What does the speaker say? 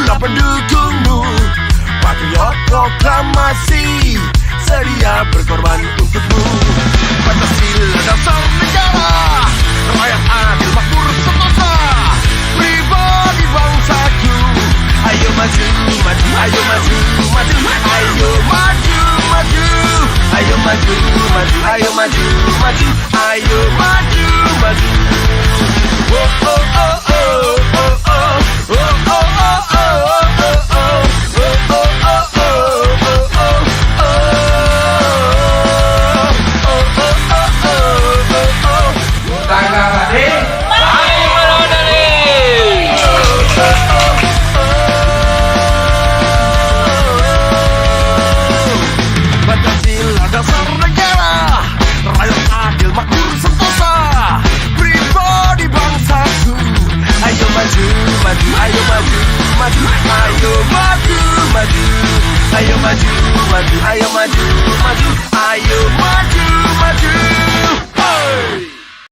Itulah pendukungmu, patriot proklamasi, sedia berkorban untukmu. Pancasila dasar negara, rakyat adil makmur sentosa, pribadi bangsaku. Ayo maju, maju, ayo maju, maju, ayo maju, maju, ayo maju, maju, ayo maju, maju, ayo maju, maju. Oh oh oh oh oh oh oh oh oh ayo maju, maju, ayo maju, maju, ayo maju, maju. Hey!